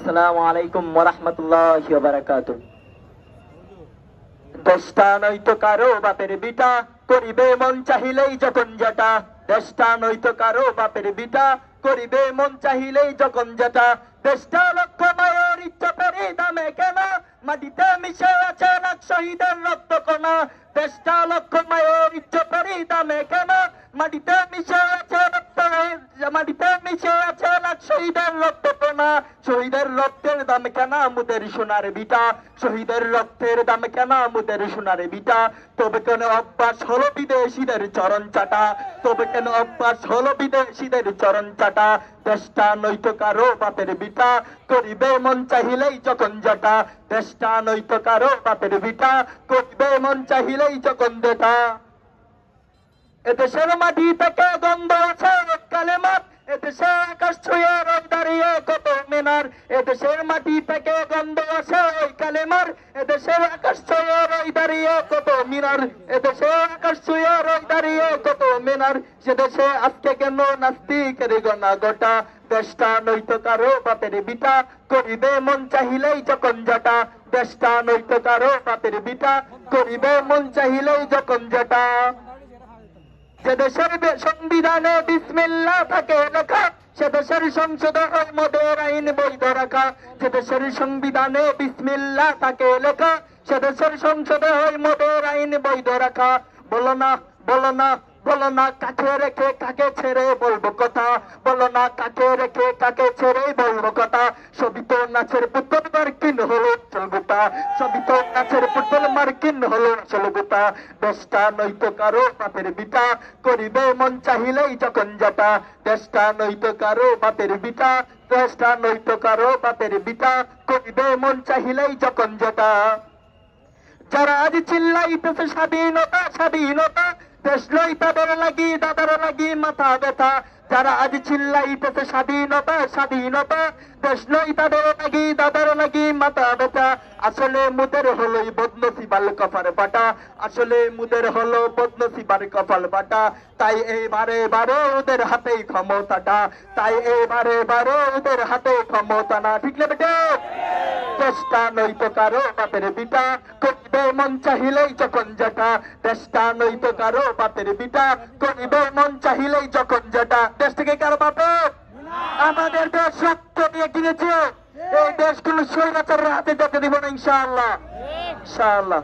আসসালামু আলাইকুম ওয়া রাহমাতুল্লাহি ওয়া বারাকাতুহু। দেশটা নয়তো কারো বাপের বিটা, করিবে মন চাহিলেই যখন যেটা। দেশটা নয়তো কারো বাপের বিটা, করিবে মন চাহিলেই যখন যেটা। দেশটা লক্ষ মায়ের ইচ্ছা পেরে দামে কেনা, মাটিতে মিশে আছে লাখ শহীদের রক্ত কণা। দেশটা লক্ষ মায়ের ইচ্ছা পেরে দামে কেনা, মাটিতে মিশে আছে মাটিতে মিশে আছে লাখ শহীদের রক্ত কণা। শহীদের রক্তের দাম কেনা মুদের সোনার বিটা, শহীদের রক্তের দাম কেনা মুদের সোনার বিটা। তবে কেন অভ্যাস হলো বিদেশিদের চরণ চাটা, তবে কেন অভ্যাস হলো বিদেশিদের চরণ চাটা। দেশটা নয়তো কারো বাপের বিটা, করিবে মন চাহিলেই যখন যেটা। দেশটা নয়তো কারো বাপের বিটা, করিবে মন চাহিলেই যখন যেটা। এদেশের মাটি থেকে গন্ধ আছে কালেমার, এদেশে আকাশ ছুঁয়ে রোদ দাঁড়িয়ে কত মিনার। এদেশের মাটি থেকে গন্ধ আছে ওই কালেমার, এদেশের আকাশ ছুঁয়ে রোদ দাঁড়িয়ে কত মিনার। এদেশে আকাশ ছুঁয়ে রোদ দাঁড়িয়ে কত মিনার। সে দেশে আজকে কেন নাস্তিকের গণা গোটা। দেশটা নয়তো কারো বাপের বিটা, করিবে মন চাহিলেই যখন যেটা। দেশটা নয়তো কারো বাপের বিটা, করিবে মন চাহিলেই যখন যেটা। যে দেশের সংবিধানে বিসমিল্লাহ থাকে লেখা, সে দেশের সংসদে হয় মদের আইন বৈধ রাখা। যে দেশের সংবিধানে বিসমিল্লাহ থাকে লেখা, সে দেশের সংসদে হয় মদের আইন বৈধ রাখা। বলো না, বলো না, বলো না কাকে রেখে কাকে ছেড়ে বলবো কথা। বলো না কাকে রেখে কাকে ছেড়ে বলবো কথা। সবই তো নাচের পুতুল মার্কিন হলো চলগুতা, সবই তো নাচের পুতুল মার্কিন হলো চলগুতা। দেশটা নয়তো কারো বাপের বিটা, করিবে মন চাহিলেই যখন যেটা। দেশটা নয়তো কারো বাপের বিটা, দেশটা নয়তো কারো বাপের বিটা, করিবে মন চাহিলেই যখন যেটা। যারা আজ চিল্লাইতেছে স্বাধীনতা স্বাধীনতা, দেশ লই তাদের লাগি দাদার লাগি মাথা ব্যথা। যারা আজ চিল্লাইতেছে স্বাধীনতা স্বাধীনতা, দেশ লই তাদের লাগি দাদার লাগি মাথা ব্যথা। আসলে মুদের হলোই বদনসিবাল কপাল বাটা, আসলে মুদের হলো বদনসিবার কপাল বাটা। তাই এইবারে বারে ওদের হাতেই ক্ষমতাটা, তাই এইবারে বারে ওদের হাতে ক্ষমতা না। ঠিক না বেটে? দেশটা নয়তো কারো বাপের বিটা, করিবে মন চাহিলেই যখন যেটা। দেশটা নয়তো কারো বাপের বিটা, করিবে মন চাহিলেই যখন যেটা। দেশ থেকে কারো বাপের? আমাদের দেশ রক্ত দিয়ে কিনেছে, এই দেশগুলো স্বৈরাচারের হাতে যেতে দিব না ইনশাআল্লাহ, ইনশাআল্লাহ।